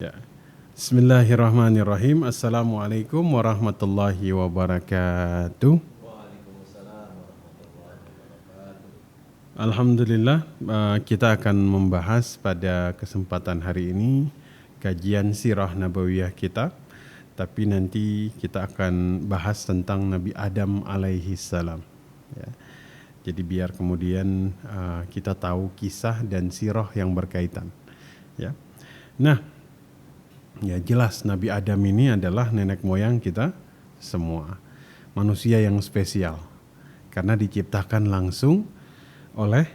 Ya. Bismillahirrahmanirrahim. Assalamualaikum warahmatullahi wabarakatuh. Alhamdulillah, kita akan membahas pada kesempatan hari ini kajian sirah nabawiyah kita. Tapi nanti kita akan bahas tentang Nabi Adam alaihi salam. Ya. Jadi biar kemudian kita tahu kisah dan sirah yang berkaitan. Ya. Nah, ya jelas Nabi Adam ini adalah nenek moyang kita semua. Manusia yang spesial. Karena diciptakan langsung oleh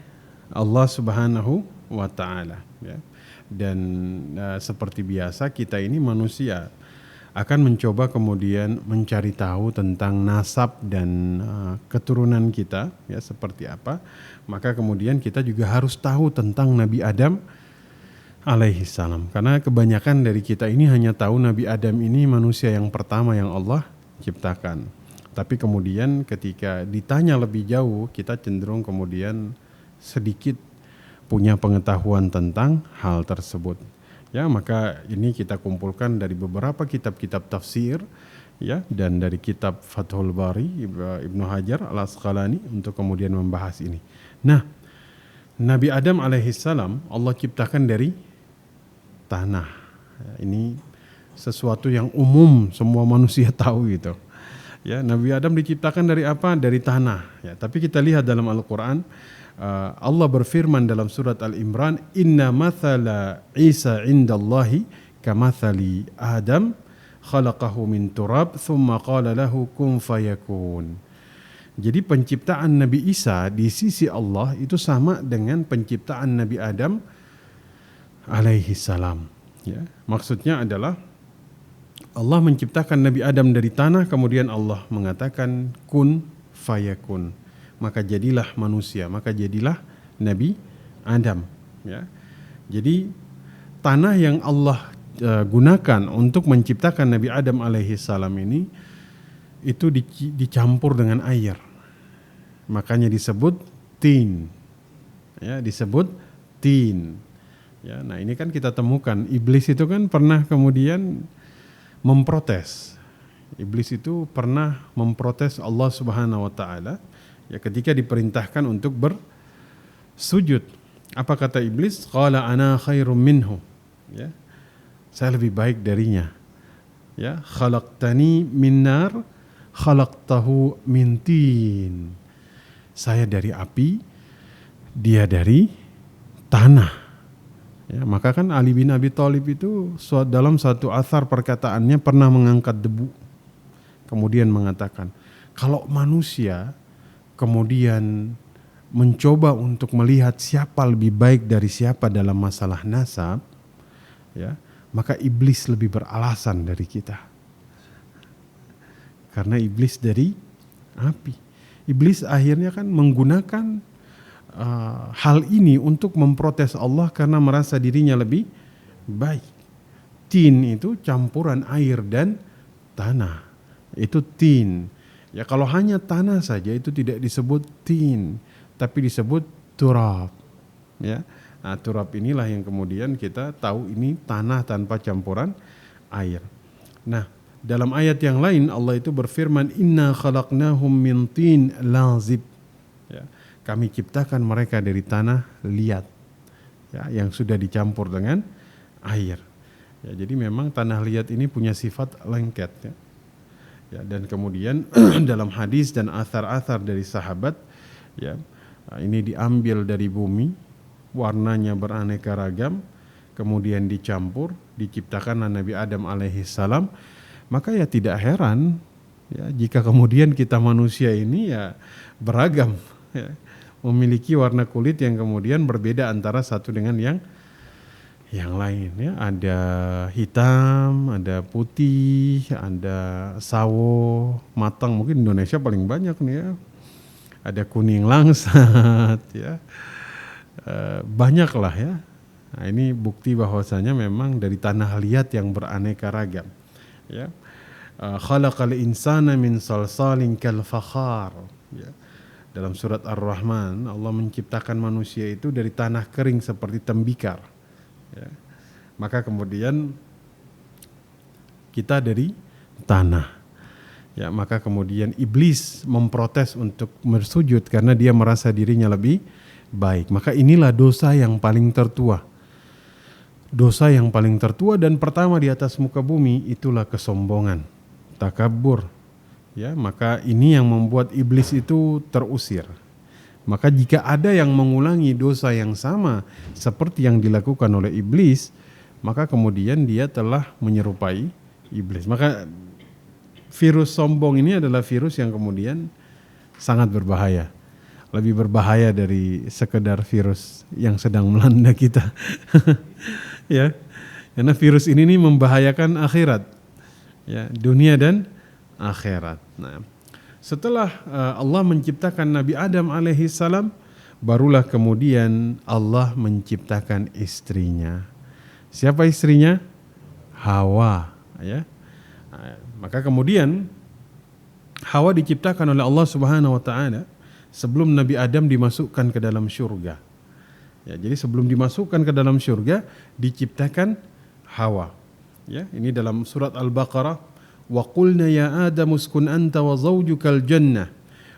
Allah Subhanahu wa taala, ya. Dan seperti biasa kita ini manusia akan mencoba kemudian mencari tahu tentang nasab dan keturunan kita, ya, seperti apa. Maka kemudian kita juga harus tahu tentang Nabi Adam alaihi salam. Karena kebanyakan dari kita ini hanya tahu Nabi Adam ini manusia yang pertama yang Allah ciptakan. Tapi kemudian ketika ditanya lebih jauh, kita cenderung kemudian sedikit punya pengetahuan tentang hal tersebut. Ya, maka ini kita kumpulkan dari beberapa kitab-kitab tafsir, ya, dan dari kitab Fathul Bari Ibnu Hajar Al-Asqalani untuk kemudian membahas ini. Nah, Nabi Adam alaihissalam Allah ciptakan dari tanah. Ini sesuatu yang umum semua manusia tahu gitu. Ya, Nabi Adam diciptakan dari apa? Dari tanah. Ya, tapi kita lihat dalam Al-Quran, Allah berfirman dalam surat Al-Imran, Inna mathala Isa indallahi kamathali Adam khalaqahu min turab thumma qala lahu kun fayakun. Jadi penciptaan Nabi Isa di sisi Allah itu sama dengan penciptaan Nabi Adam alaihi salam. Ya, maksudnya adalah Allah menciptakan Nabi Adam dari tanah, kemudian Allah mengatakan kun fayakun, maka jadilah manusia, maka jadilah Nabi Adam. Ya. Jadi tanah yang Allah gunakan untuk menciptakan Nabi Adam alaihi salam ini itu dicampur dengan air, makanya disebut tin. Ya, disebut tin. Ya, nah ini kan kita temukan iblis itu kan pernah kemudian memprotes. Iblis itu pernah memprotes Allah Subhanahu wa taala, ya, ketika diperintahkan untuk bersujud. Apa kata iblis? Qala ana khairum minhu. Ya. Saya lebih baik darinya. Ya, khalaqtani min nar, khalaqtahu min tin. Saya dari api, dia dari tanah. Ya, maka kan Ali bin Abi Thalib itu dalam satu athar perkataannya pernah mengangkat debu. Kemudian mengatakan, kalau manusia kemudian mencoba untuk melihat siapa lebih baik dari siapa dalam masalah nasab, ya, maka iblis lebih beralasan dari kita. Karena iblis dari api. Iblis akhirnya kan menggunakan hal ini untuk memprotes Allah karena merasa dirinya lebih baik. Tin itu campuran air dan tanah. Itu tin. Ya, kalau hanya tanah saja itu tidak disebut tin, tapi disebut turab. Ya. Nah, turab inilah yang kemudian kita tahu ini tanah tanpa campuran air. Nah, dalam ayat yang lain Allah itu berfirman, Inna khalaqnahum min tin lazib. Ya. Kami ciptakan mereka dari tanah liat, ya, yang sudah dicampur dengan air. Ya, jadi memang tanah liat ini punya sifat lengket. Ya. Ya, dan kemudian dalam hadis dan athar-athar dari sahabat, ya, ini diambil dari bumi, warnanya beraneka ragam, kemudian dicampur, diciptakan Nabi Adam alaihi salam. Maka ya tidak heran, ya, jika kemudian kita manusia ini ya beragam. Ya, memiliki warna kulit yang kemudian berbeda antara satu dengan yang lain, ya. Ada hitam, ada putih, ada sawo matang, mungkin Indonesia paling banyak nih, ya. Ada kuning langsat, ya. Banyak lah, ya. Nah, ini bukti bahwasanya memang dari tanah liat yang beraneka ragam, ya. Khalaqal insana min salsalin kal fakhar, ya. Dalam surat Ar-Rahman, Allah menciptakan manusia itu dari tanah kering seperti tembikar. Ya. Maka kemudian kita dari tanah. Ya, maka kemudian iblis memprotes untuk bersujud karena dia merasa dirinya lebih baik. Maka inilah dosa yang paling tertua. Dosa yang paling tertua dan pertama di atas muka bumi itulah kesombongan, takabur. Ya, maka ini yang membuat iblis itu terusir. Maka jika ada yang mengulangi dosa yang sama seperti yang dilakukan oleh iblis, maka kemudian dia telah menyerupai iblis. Maka virus sombong ini adalah virus yang kemudian sangat berbahaya. Lebih berbahaya dari sekedar virus yang sedang melanda kita. Ya. Karena virus ini nih membahayakan akhirat. Ya, dunia dan akhirat. Nah, setelah Allah menciptakan Nabi Adam alaihi salam, barulah kemudian Allah menciptakan istrinya. Siapa istrinya? Hawa, ya. Maka kemudian Hawa diciptakan oleh Allah Subhanahu wa taala sebelum Nabi Adam dimasukkan ke dalam syurga. Ya, jadi sebelum dimasukkan ke dalam syurga diciptakan Hawa. Ya, ini dalam surat Al-Baqarah, wa qulna ya Adam uskun anta wa zawjukal jannah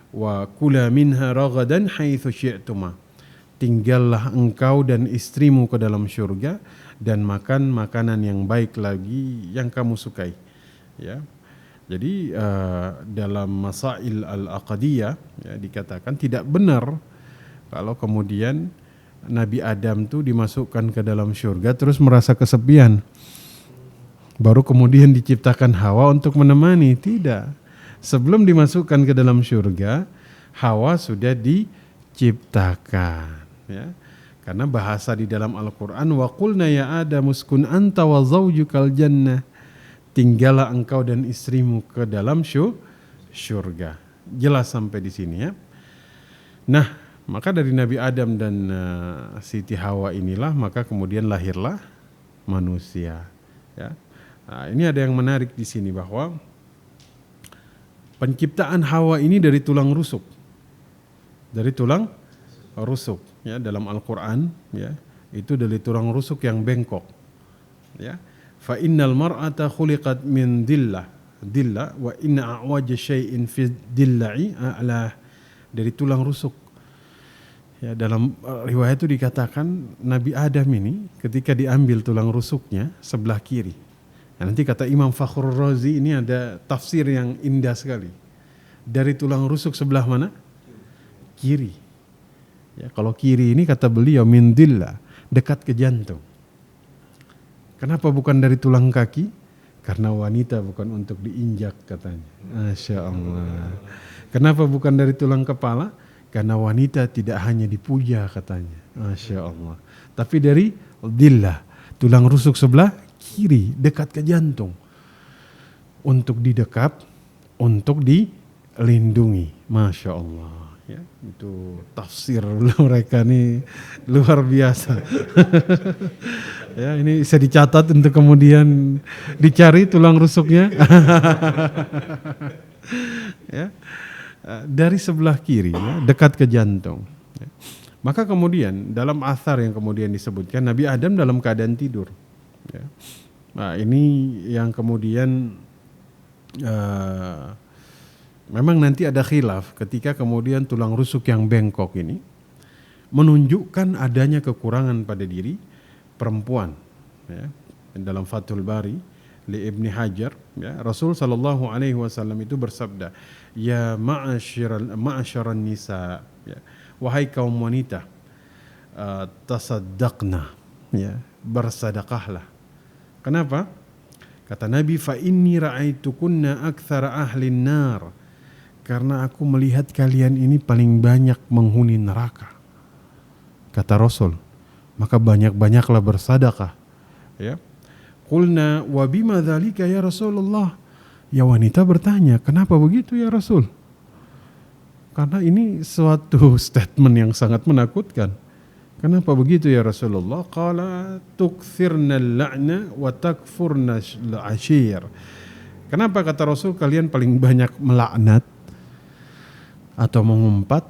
wa kula minha ragadan haitsu syi'tuma. Tinggallah engkau dan istrimu ke dalam syurga dan makan makanan yang baik lagi yang kamu sukai. Ya. Jadi dalam Masail Al-Aqdiyah ya, dikatakan tidak benar kalau kemudian Nabi Adam tuh dimasukkan ke dalam syurga terus merasa kesepian. Baru kemudian diciptakan Hawa untuk menemani. Tidak. Sebelum dimasukkan ke dalam syurga, Hawa sudah diciptakan. Ya. Karena bahasa di dalam Al-Quran, wa qulna ya Adam uskun anta wa zawjukal jannah. Tinggallah engkau dan istrimu ke dalam syurga. Jelas sampai di sini ya. Nah, maka dari Nabi Adam dan Siti Hawa inilah maka kemudian lahirlah manusia. Ya. Nah, ini ada yang menarik di sini bahwa penciptaan Hawa ini dari tulang rusuk. Dari tulang rusuk ya, dalam Al-Qur'an ya. Itu dari tulang rusuk yang bengkok. Ya. Fa innal mar'ata khuliqat min dillah wa inna a'waja syai'in fi dilla'i a'la, dari tulang rusuk. Ya, dalam riwayat itu dikatakan Nabi Adam ini ketika diambil tulang rusuknya sebelah kiri. Nah, nanti kata Imam Fakhrul Razi ini ada tafsir yang indah sekali. Dari tulang rusuk sebelah mana? Kiri. Ya, kalau kiri ini kata beliau min dillah, dekat ke jantung. Kenapa bukan dari tulang kaki? Karena wanita bukan untuk diinjak katanya. Masya Allah. Kenapa bukan dari tulang kepala? Karena wanita tidak hanya dipuja katanya. Masya Allah. Tapi dari dillah, tulang rusuk sebelah kiri, dekat ke jantung. Untuk didekap, untuk dilindungi. Masya Allah. Ya, itu tafsir mereka nih luar biasa. Ya, ini bisa dicatat untuk kemudian dicari tulang rusuknya. Ya, dari sebelah kiri, ya, dekat ke jantung. Ya. Maka kemudian dalam athar yang kemudian disebutkan Nabi Adam dalam keadaan tidur. Ya. Nah, ini yang kemudian memang nanti ada khilaf ketika kemudian tulang rusuk yang bengkok ini menunjukkan adanya kekurangan pada diri perempuan. Ya. Dalam Fathul Bari li Ibni Hajar, ya, Rasul sallallahu alaihi wasallam itu bersabda, ya ma'asyaran nisa, ya, wahai kaum wanita, tasaddaqna, ya, bersedekahlah. Kenapa? Kata Nabi, fa inni ra'aitukunna aktsara ahli nar. Karena aku melihat kalian ini paling banyak menghuni neraka. Kata Rasul, maka banyak-banyaklah bersedekah. Ya. Qulna wa bima dzalika ya Rasulullah. Ya, wanita bertanya, kenapa begitu ya Rasul? Karena ini suatu statement yang sangat menakutkan. Kenapa begitu ya Rasulullah? Qala tukthirna al-la'na wa takfurna al-ashir. Kenapa kata Rasul kalian paling banyak melaknat atau mengumpat,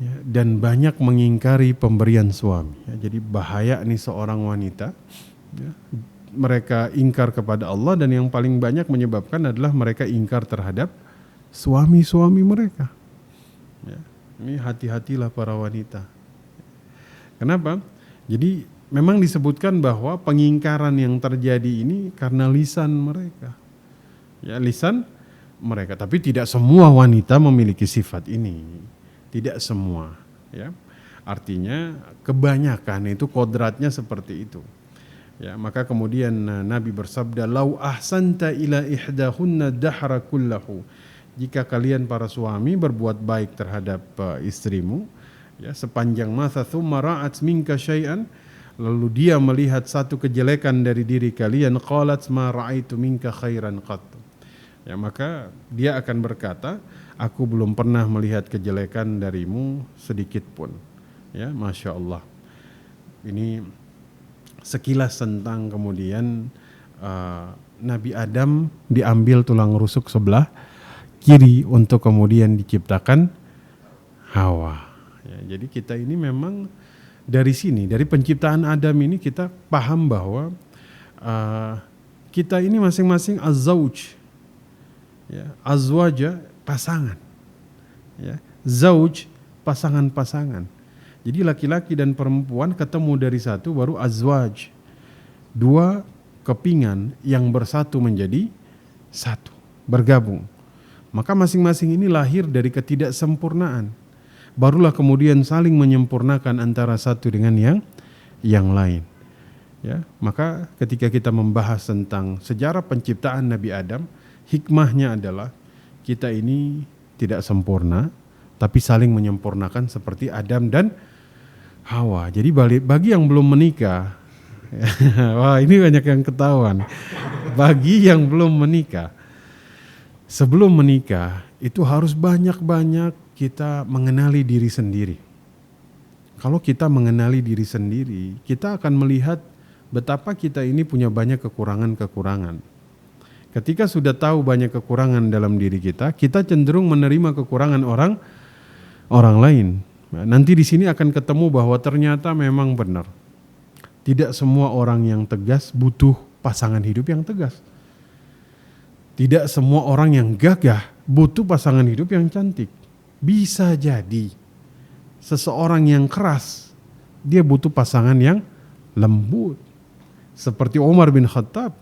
ya, dan banyak mengingkari pemberian suami. Ya, jadi bahaya nih seorang wanita, ya, mereka ingkar kepada Allah, dan yang paling banyak menyebabkan adalah mereka ingkar terhadap suami-suami mereka. Ya, ini hati-hatilah para wanita. Kenapa? Jadi memang disebutkan bahwa pengingkaran yang terjadi ini karena lisan mereka. Ya, lisan mereka. Tapi tidak semua wanita memiliki sifat ini. Tidak semua. Ya. Artinya kebanyakan itu kodratnya seperti itu. Ya, maka kemudian Nabi bersabda, "Lau ahsanta ila ihdahunna dahra kullahu." Jika kalian para suami berbuat baik terhadap istrimu, ya, sepanjang masa, thumma ra'at minka syai'an, lalu dia melihat satu kejelekan dari diri kalian, qalat ma ra'aitu minka khairan qat. Ya, maka dia akan berkata, aku belum pernah melihat kejelekan darimu sedikit pun. Ya, Masya Allah. Ini sekilas tentang kemudian Nabi Adam diambil tulang rusuk sebelah kiri untuk kemudian diciptakan Hawa. Ya, jadi kita ini memang dari sini, dari penciptaan Adam ini kita paham bahwa kita ini masing-masing az-zauj, ya, azwaja pasangan, ya, zauj pasangan-pasangan. Jadi laki-laki dan perempuan ketemu dari satu baru azwaj, dua kepingan yang bersatu menjadi satu, bergabung. Maka masing-masing ini lahir dari ketidaksempurnaan. Barulah kemudian saling menyempurnakan antara satu dengan yang lain. Ya, maka ketika kita membahas tentang sejarah penciptaan Nabi Adam, hikmahnya adalah kita ini tidak sempurna, tapi saling menyempurnakan seperti Adam dan Hawa. Jadi bagi yang belum menikah, wah ini banyak yang ketahuan. Bagi yang belum menikah, sebelum menikah itu harus banyak-banyak kita mengenali diri sendiri. Kalau kita mengenali diri sendiri, kita akan melihat betapa kita ini punya banyak kekurangan-kekurangan. Ketika sudah tahu banyak kekurangan dalam diri kita, kita cenderung menerima kekurangan orang lain. Nanti di sini akan ketemu bahwa ternyata memang benar. Tidak semua orang yang tegas butuh pasangan hidup yang tegas. Tidak semua orang yang gagah butuh pasangan hidup yang cantik. Bisa jadi seseorang yang keras, dia butuh pasangan yang lembut. Seperti Umar bin Khattab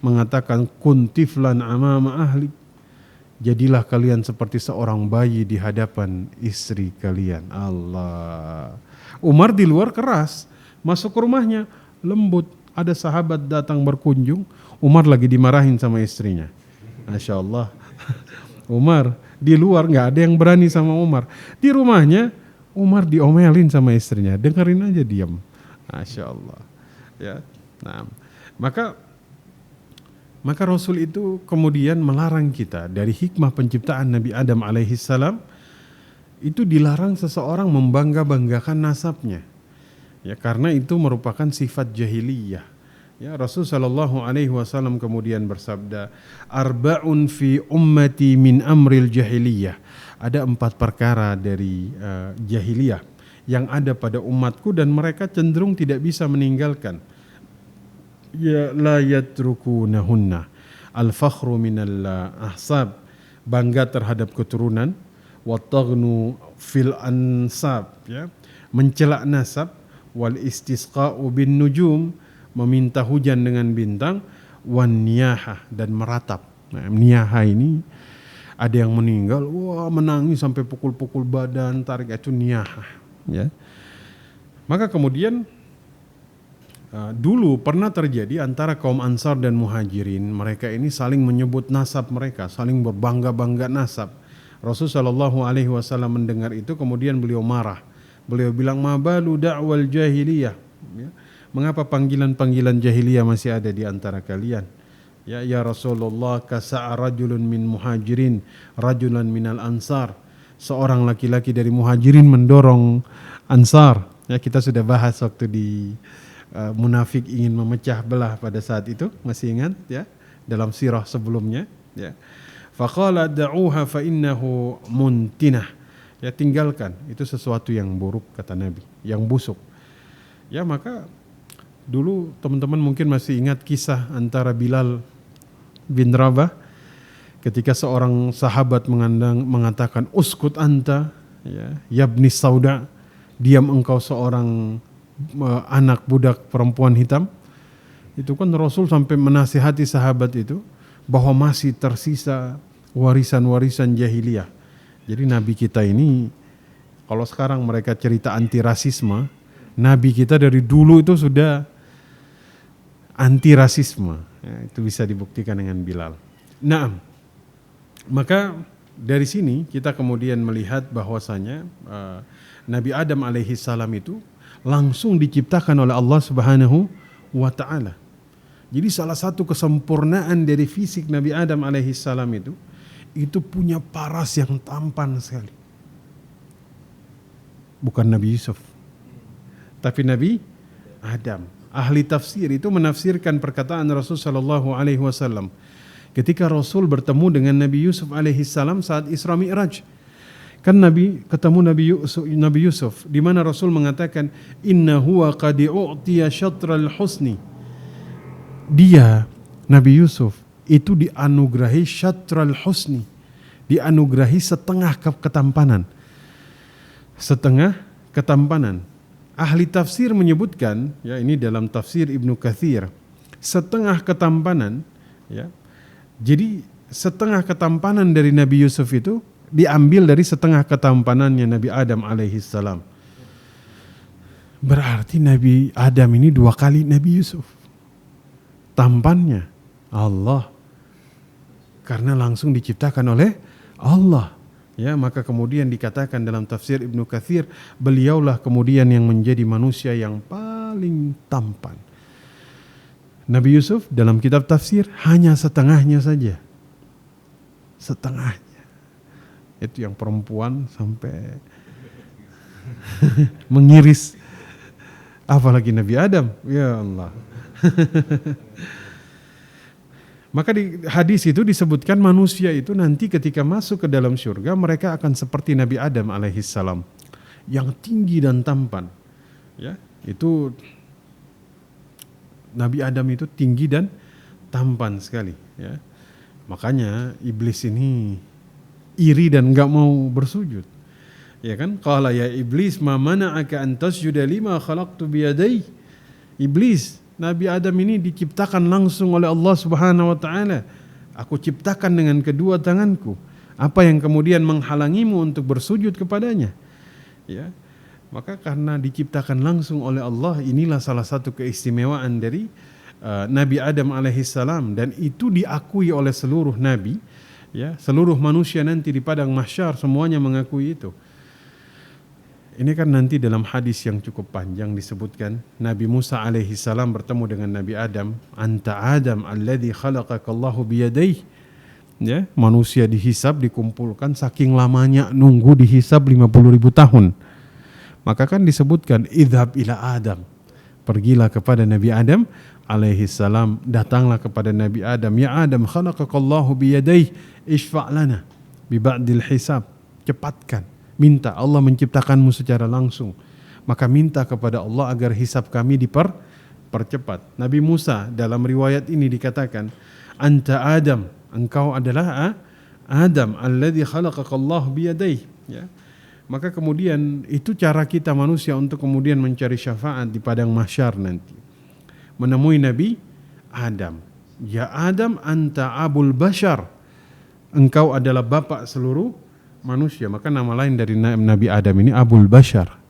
mengatakan, kun tiflan amama ahli. Jadilah kalian seperti seorang bayi di hadapan istri kalian. Allah. Umar di luar keras, masuk ke rumahnya lembut. Ada sahabat datang berkunjung, Umar lagi dimarahin sama istrinya. Masya Allah. Umar di luar nggak ada yang berani sama Umar. Di rumahnya Umar diomelin sama istrinya. Dengerin aja diam. Masya Allah. Ya. Nah, maka Rasul itu kemudian melarang kita dari hikmah penciptaan Nabi Adam alaihissalam, itu dilarang seseorang membangga-banggakan nasabnya. Ya, karena itu merupakan sifat jahiliyah. Ya, Rasul sallallahu alaihi wasallam kemudian bersabda, arba'un fi ummati min amril jahiliyah. Ada 4 perkara dari jahiliyah yang ada pada umatku dan mereka cenderung tidak bisa meninggalkan. Ya, la yatrukunahunna. Al-fakhru minal ahsab, bangga terhadap keturunan, wa taghnu fil ansab, ya, mencela nasab, wal istisqa'u bin nujum, meminta hujan dengan bintang, wan niyahah, dan meratap. Nah, niyahah ini ada yang meninggal, wah menangis sampai pukul-pukul badan, tarik, itu niyahah, ya. Maka kemudian dulu pernah terjadi antara kaum Ansar dan Muhajirin, mereka ini saling menyebut nasab mereka, saling berbangga-bangga nasab. Rasul sallallahu alaihi wasallam mendengar itu, kemudian beliau marah. Beliau bilang, ma balu da'wal jahiliyah, ya. Mengapa panggilan-panggilan jahiliyah masih ada di antara kalian? Ya Rasulullah, kasa'a rajulun min muhajirin rajulan minal ansar. Seorang laki-laki dari Muhajirin mendorong Ansar. Ya, kita sudah bahas waktu di munafik ingin memecah belah pada saat itu, masih ingat ya, dalam sirah sebelumnya, ya. Faqala da'uha fa innahu muntinah. Ya, tinggalkan, itu sesuatu yang buruk, kata Nabi, yang busuk. Ya, maka Dulu teman-teman mungkin masih ingat kisah antara Bilal bin Rabah ketika seorang sahabat mengatakan uskut anta, ya, yabni sauda, diam engkau seorang anak budak perempuan hitam. Itu kan Rasul sampai menasihati sahabat itu bahwa masih tersisa warisan-warisan jahiliyah. Jadi Nabi kita ini, kalau sekarang mereka cerita anti rasisme, Nabi kita dari dulu itu sudah anti rasisme. Ya, itu bisa dibuktikan dengan Bilal. Nah, maka dari sini kita kemudian melihat bahwasanya Nabi Adam alaihi salam itu langsung diciptakan oleh Allah Subhanahu wa taala. Jadi salah satu kesempurnaan dari fisik Nabi Adam alaihi salam itu punya paras yang tampan sekali. Bukan Nabi Yusuf, tapi Nabi Adam. Ahli tafsir itu menafsirkan perkataan Rasul sallallahu alaihi wasallam ketika Rasul bertemu dengan Nabi Yusuf alaihi salam saat Isra Mi'raj. Kan Nabi ketemu Nabi Yusuf di mana Rasul mengatakan inna huwa qad u'tiya syatral husni. Dia Nabi Yusuf itu dianugerahi syatral husni, dianugerahi setengah ketampanan. Setengah ketampanan. Ahli tafsir menyebutkan, ya ini dalam tafsir Ibnu Katsir, setengah ketampanan, ya. Jadi setengah ketampanan dari Nabi Yusuf itu diambil dari setengah ketampanannya Nabi Adam alaihi salam. Berarti Nabi Adam ini 2 kali Nabi Yusuf. Tampannya Allah, karena langsung diciptakan oleh Allah. Ya, maka kemudian dikatakan dalam tafsir Ibnu Katsir, beliaulah kemudian yang menjadi manusia yang paling tampan. Nabi Yusuf dalam kitab tafsir hanya setengahnya saja. Setengahnya. Itu yang perempuan sampai mengiris. Apalagi Nabi Adam. Ya Allah. Maka di hadis itu disebutkan manusia itu nanti ketika masuk ke dalam surga mereka akan seperti Nabi Adam alaihissalam yang tinggi dan tampan. Ya, itu Nabi Adam itu tinggi dan tampan sekali. Ya, makanya iblis ini iri dan nggak mau bersujud. Ya kan? Qala ya iblis ma mana'aka an tasjuda lima khalaqtu biyadai. Iblis, Nabi Adam ini diciptakan langsung oleh Allah Subhanahu wa taala. Aku ciptakan dengan kedua tanganku. Apa yang kemudian menghalangimu untuk bersujud kepadanya? Ya. Maka karena diciptakan langsung oleh Allah, inilah salah satu keistimewaan dari Nabi Adam alaihissalam, dan itu diakui oleh seluruh nabi, ya, seluruh manusia nanti di padang mahsyar semuanya mengakui itu. Ini kan nanti dalam hadis yang cukup panjang disebutkan Nabi Musa alaihi salam bertemu dengan Nabi Adam, anta Adam alladzi khalaqakallahu biyadayhi. Ya, manusia dihisab, dikumpulkan, saking lamanya nunggu dihisab 50.000 tahun. Maka kan disebutkan idhab ila Adam. Pergilah kepada Nabi Adam alaihi salam, datanglah kepada Nabi Adam, ya Adam khalaqakallahu biyadayhi ishfa' lana bi ba'dil hisab. Cepatkan, minta Allah menciptakanmu secara langsung. Maka minta kepada Allah agar hisab kami dipercepat. Nabi Musa dalam riwayat ini dikatakan, anta Adam, engkau adalah Adam alladzi khalaqakallahu biyadayhi. Ya. Maka kemudian itu cara kita manusia untuk kemudian mencari syafaat di padang mahsyar nanti. Menemui Nabi Adam. Ya Adam anta abul bashar. Engkau adalah bapak seluruh manusia. Maka nama lain dari Nabi Adam ini Abul Bashar.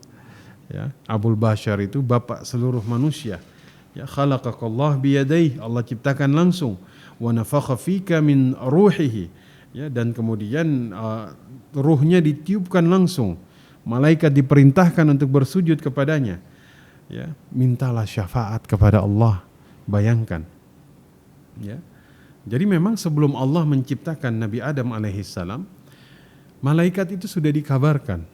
Ya, Abul Bashar itu bapak seluruh manusia. Ya, khalaqakallah biyadayhi, Allah ciptakan langsung. Wa nafakha fika min ruhihi. Ya, dan kemudian ruhnya ditiupkan langsung. Malaikat diperintahkan untuk bersujud kepadanya. Ya, mintalah syafaat kepada Allah. Bayangkan. Ya. Jadi memang sebelum Allah menciptakan Nabi Adam alaihissalam, malaikat itu sudah dikabarkan.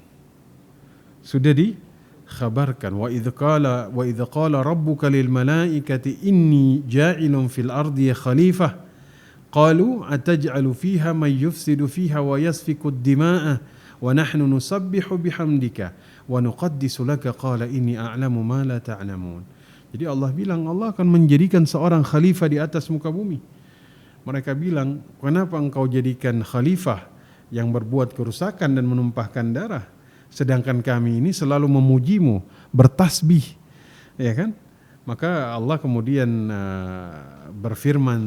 Sudah dikhabarkan. Wa idh qala rabbuka lil malaikati inni ja'ilun fil ardi khalifah. Qalu ataj'alu fiha man yufsidu fiha wa yasfiku ad-dima'a wa nahnu nusabbihu bihamdika wa nuqaddisu laka qala inni a'lamu ma la ta'lamun. Jadi Allah bilang Allah akan menjadikan seorang khalifah di atas muka bumi. Mereka bilang, kenapa engkau jadikan khalifah yang berbuat kerusakan dan menumpahkan darah, sedangkan kami ini selalu memujimu, bertasbih, ya kan? Maka Allah kemudian berfirman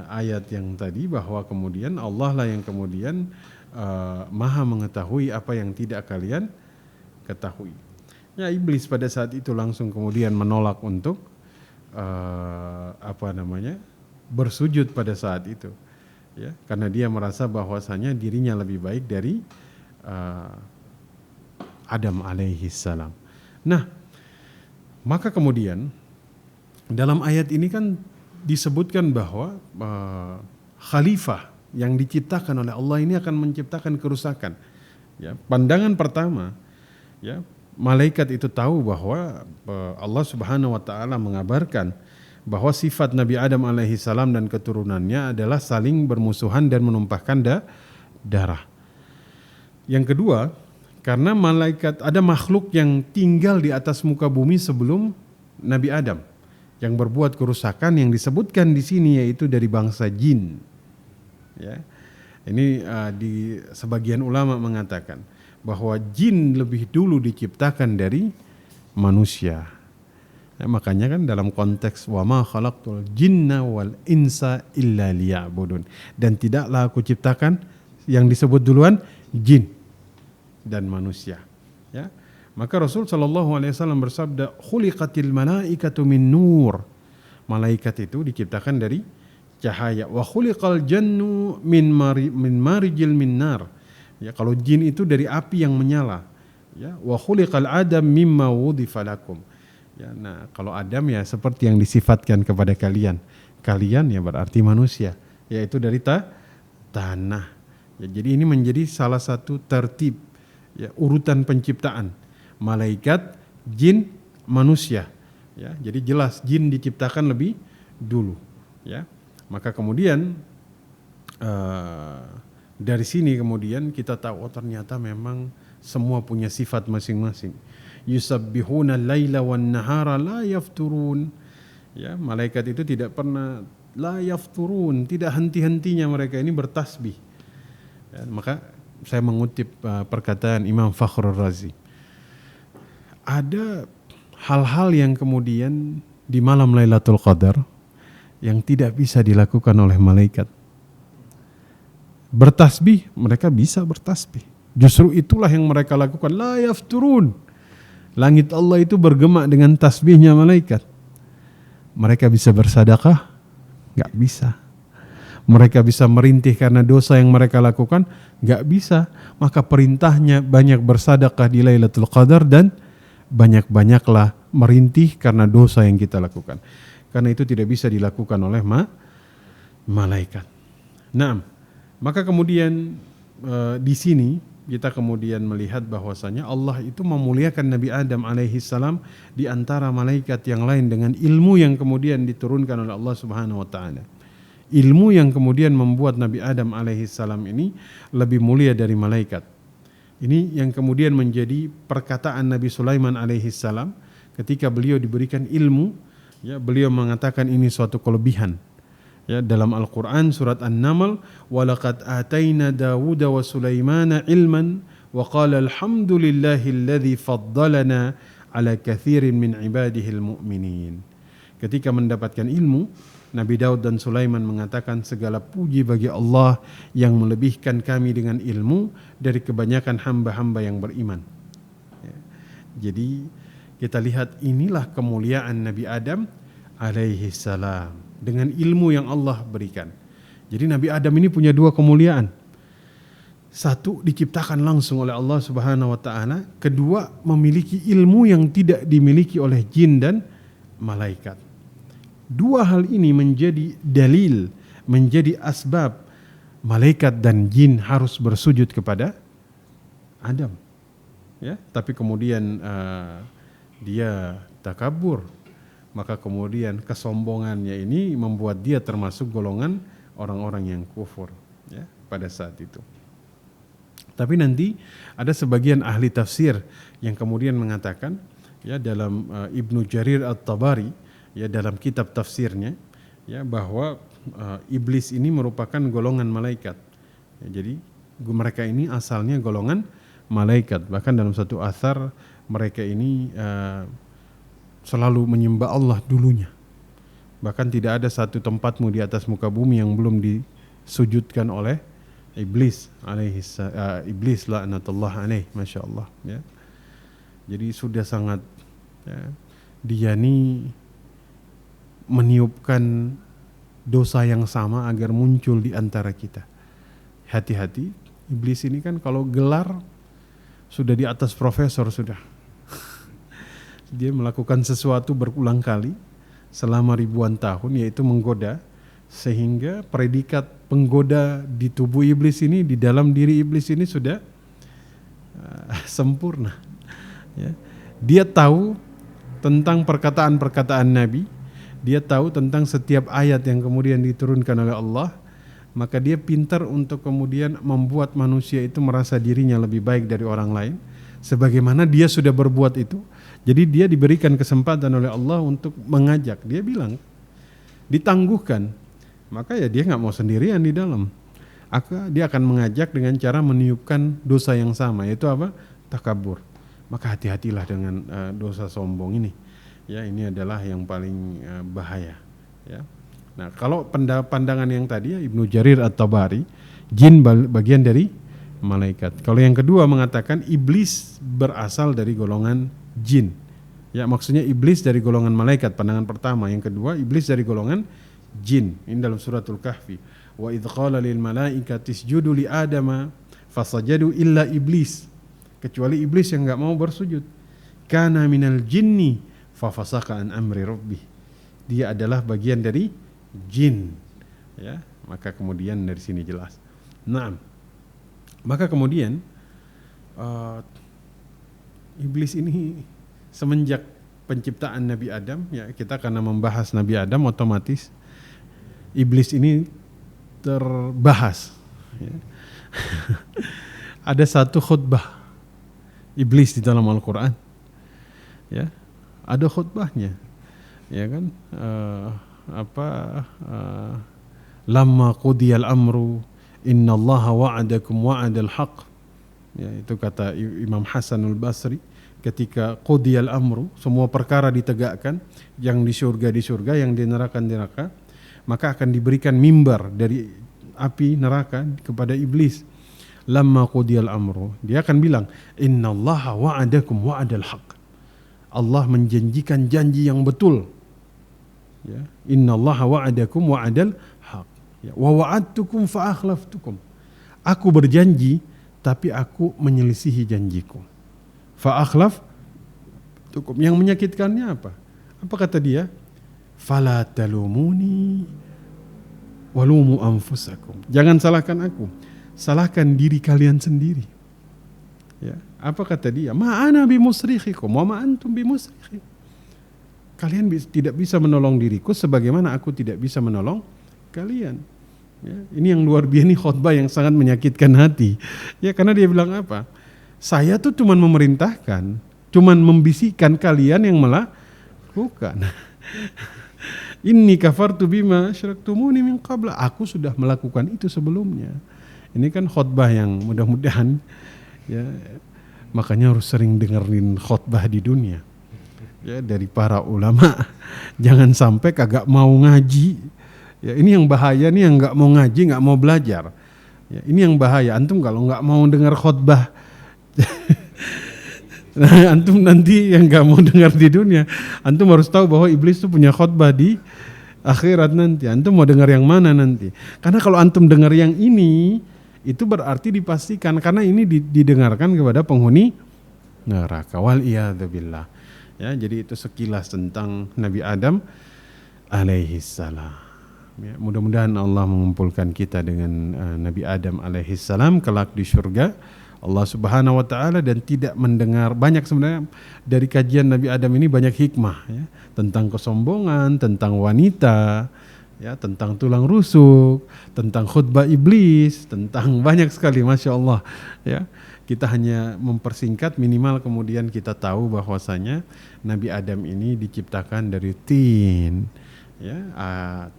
ayat yang tadi bahwa kemudian Allah lah yang kemudian maha mengetahui apa yang tidak kalian ketahui. Ya, iblis pada saat itu langsung kemudian menolak untuk bersujud pada saat itu, ya, karena dia merasa bahwasanya dirinya lebih baik dari Adam alaihi salam. Nah, maka kemudian dalam ayat ini kan disebutkan bahwa khalifah yang diciptakan oleh Allah ini akan menciptakan kerusakan. Ya, pandangan pertama, ya, malaikat itu tahu bahwa Allah Subhanahu wa taala mengabarkan bahwa sifat Nabi Adam alaihi salam dan keturunannya adalah saling bermusuhan dan menumpahkan darah. Yang kedua, karena malaikat ada makhluk yang tinggal di atas muka bumi sebelum Nabi Adam yang berbuat kerusakan yang disebutkan di sini yaitu dari bangsa jin. Ya. Ini di sebagian ulama mengatakan bahwa jin lebih dulu diciptakan dari manusia. Ya, makanya kan dalam konteks wa ma khalaqtul jinna wal insa illa liya'budun, dan tidaklah aku ciptakan, yang disebut duluan jin dan manusia. Ya. Maka Rasul sallallahu alaihi wasallam bersabda, khuliqatil malaikatu min nur. Malaikat itu diciptakan dari cahaya. Wa khuliqal jannu min marijil min nar. Ya, kalau jin itu dari api yang menyala. Ya, wa khuliqal adam mimma wudifa lakum. Ya, nah, kalau Adam ya seperti yang disifatkan kepada kalian. Kalian ya berarti manusia, yaitu dari tanah. Ya, jadi ini menjadi salah satu tertib, ya, urutan penciptaan. Malaikat, jin, manusia. Ya, jadi jelas jin diciptakan lebih dulu. Ya, maka kemudian dari sini kemudian kita tahu ternyata memang semua punya sifat masing-masing. Yusabbihuna al-laila wan-nahara la yafturun. Ya, malaikat itu tidak pernah la yafturun, tidak henti-hentinya mereka ini bertasbih. Ya, maka saya mengutip perkataan Imam Fakhrul Razi. Ada hal-hal yang kemudian di malam Lailatul Qadar yang tidak bisa dilakukan oleh malaikat. Bertasbih, mereka bisa bertasbih. Justru itulah yang mereka lakukan. La yafturun. Langit Allah itu bergema dengan tasbihnya malaikat. Mereka bisa bersedekah? Gak bisa. Mereka bisa merintih karena dosa yang mereka lakukan? Gak bisa. Maka perintahnya banyak bersedekah di Lailatul Qadar dan banyak-banyaklah merintih karena dosa yang kita lakukan. Karena itu tidak bisa dilakukan oleh malaikat. Nah, maka kemudian di sini kita kemudian melihat bahwasanya Allah itu memuliakan Nabi Adam alaihi salam di antara malaikat yang lain dengan ilmu yang kemudian diturunkan oleh Allah Subhanahu wa taala. Ilmu yang kemudian membuat Nabi Adam alaihi salam ini lebih mulia dari malaikat. Ini yang kemudian menjadi perkataan Nabi Sulaiman alaihi salam ketika beliau diberikan ilmu, ya, beliau mengatakan ini suatu kelebihan. Ya, dalam Al-Quran surat An-Naml, وَلَقَدْ آتَيْنَا دَاوُدَ وَسُلَيْمَانَ عِلْمًا وَقَالَ الْحَمْدُ لِلَّهِ الَّذِي فَضَّلَنَا عَلَى كَثِيرٍ مِنْ عِبَادِهِ الْمُؤْمِنِينَ. Ketika mendapatkan ilmu, Nabi Daud dan Sulaiman mengatakan segala puji bagi Allah yang melebihkan kami dengan ilmu dari kebanyakan hamba-hamba yang beriman. Ya. Jadi kita lihat inilah kemuliaan Nabi Adam alaihi salam dengan ilmu yang Allah berikan. Jadi Nabi Adam ini punya dua kemuliaan. Satu, diciptakan langsung oleh Allah Subhanahu wa taala. Kedua, memiliki ilmu yang tidak dimiliki oleh jin dan malaikat. Dua hal ini menjadi dalil, menjadi asbab malaikat dan jin harus bersujud kepada Adam. Ya, tapi kemudian dia takabur. Maka kemudian kesombongannya ini membuat dia termasuk golongan orang-orang yang kufur, ya, pada saat itu. Tapi nanti ada sebagian ahli tafsir yang kemudian mengatakan ya dalam Ibnu Jarir At-Tabari ya dalam kitab tafsirnya ya bahwa iblis ini merupakan golongan malaikat. Ya, jadi mereka ini asalnya golongan malaikat. Bahkan dalam satu athar mereka ini selalu menyembah Allah dulunya. Bahkan tidak ada satu tempatmu di atas muka bumi yang belum disujudkan oleh iblis iblis laknatullah alaih, masya Allah ya. Jadi sudah sangat ya, dia ini meniupkan dosa yang sama agar muncul di antara kita. Hati-hati, iblis ini kan kalau gelar sudah di atas profesor sudah. Dia melakukan sesuatu berulang kali selama ribuan tahun, yaitu menggoda, sehingga predikat penggoda di tubuh iblis ini, di dalam diri iblis ini sudah sempurna. Ya. Dia tahu tentang perkataan-perkataan Nabi, dia tahu tentang setiap ayat yang kemudian diturunkan oleh Allah, maka dia pintar untuk kemudian membuat manusia itu merasa dirinya lebih baik dari orang lain, sebagaimana dia sudah berbuat itu. Jadi dia diberikan kesempatan oleh Allah untuk mengajak. Dia bilang, ditangguhkan, maka ya dia nggak mau sendirian di dalam. Dia akan mengajak dengan cara meniupkan dosa yang sama, yaitu apa? Takabur. Maka hati-hatilah dengan dosa sombong ini. Ya, ini adalah yang paling bahaya. Ya. Nah, kalau pandangan yang tadi ya, Ibnu Jarir At-Tabari, jin bagian dari malaikat. Kalau yang kedua mengatakan iblis berasal dari golongan jin. Ya, maksudnya iblis dari golongan malaikat, pandangan pertama. Yang kedua, iblis dari golongan jin. Ini dalam suratul Kahfi. Wa idz qala lil malaikati isjudu li adama fasajadu illa iblis. Kecuali iblis yang enggak mau bersujud. Kana minal jinni fafasaka an amri rabbih. Dia adalah bagian dari jin. Ya, maka kemudian dari sini jelas. Nah, maka kemudian iblis ini semenjak penciptaan Nabi Adam, ya kita karena membahas Nabi Adam otomatis iblis ini terbahas. Ya. Ada satu khutbah iblis di dalam Al-Quran, ya ada khutbahnya, ya kan? Lamma qudiyal amru innallaha wa'adakum wa'adal haq. Ya, itu kata Imam Hasanul Basri ketika qudiyal amru, semua perkara ditegakkan, yang di surga, yang di neraka, maka akan diberikan mimbar dari api neraka kepada iblis. Lamma qudiyal amru, dia akan bilang innallaha wa'adakum wa'adal haq. Allah menjanjikan janji yang betul. Ya, innallaha wa'adakum wa'adal haq. Ya, wa wa'adtukum fa akhlaftukum. Aku berjanji tapi aku menyelisihi janjiku. Fa akhlaftukum. Yang menyakitkannya apa? Apa kata dia? Fala talumuni walumu anfusakum. Jangan salahkan aku, salahkan diri kalian sendiri. Ya, apa kata dia? Ma ana bimusrikhikum wa ma antum bimusrikhi. Kalian tidak bisa menolong diriku sebagaimana aku tidak bisa menolong kalian. Ya, ini yang luar biasa, ini khutbah yang sangat menyakitkan hati. Ya, karena dia bilang apa? Saya tuh cuman memerintahkan, cuman membisikkan, kalian yang melakukan. Inni kafartu bima asyraktumuni min qabla. Aku sudah melakukan itu sebelumnya. Ini kan khutbah yang mudah-mudahan ya, makanya harus sering dengerin khutbah di dunia. Ya, dari para ulama. Jangan sampai kagak mau ngaji. Ya, ini yang bahaya nih, yang nggak mau ngaji, nggak mau belajar. Ya, ini yang bahaya. Antum kalau nggak mau dengar khutbah, nah, antum nanti yang nggak mau dengar di dunia, antum harus tahu bahwa iblis itu punya khutbah di akhirat nanti. Antum mau dengar yang mana nanti? Karena kalau antum dengar yang ini, itu berarti dipastikan karena ini didengarkan kepada penghuni neraka. Wal iyadzubillah. Ya, jadi itu sekilas tentang Nabi Adam alaihissalam. Ya, mudah-mudahan Allah mengumpulkan kita dengan Nabi Adam alaihissalam kelak di surga Allah Subhanahu wa taala, dan tidak mendengar banyak. Sebenarnya dari kajian Nabi Adam ini banyak hikmah ya, tentang kesombongan, tentang wanita ya, tentang tulang rusuk, tentang khutbah iblis, tentang banyak sekali, masya Allah. Ya, kita hanya mempersingkat, minimal kemudian kita tahu bahwasanya Nabi Adam ini diciptakan dari tin, ya,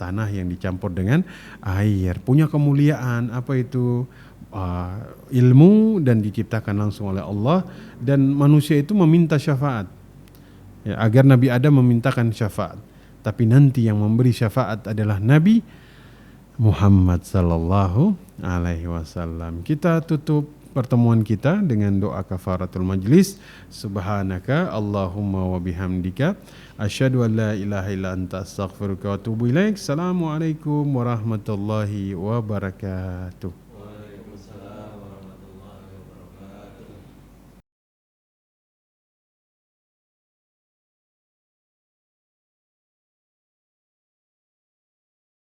tanah yang dicampur dengan air, punya kemuliaan apa itu, ilmu, dan diciptakan langsung oleh Allah, dan manusia itu meminta syafaat, ya, agar Nabi Adam memintakan syafaat. Tapi nanti yang memberi syafaat adalah Nabi Muhammad sallallahu alaihi wasallam. Kita tutup pertemuan kita dengan doa kafaratul majlis. Subhanaka Allahumma wa bihamdika asyhadu an la ilaha illa anta astaghfiruka wa atubu ilaik. Assalamualaikum warahmatullahi wabarakatuh.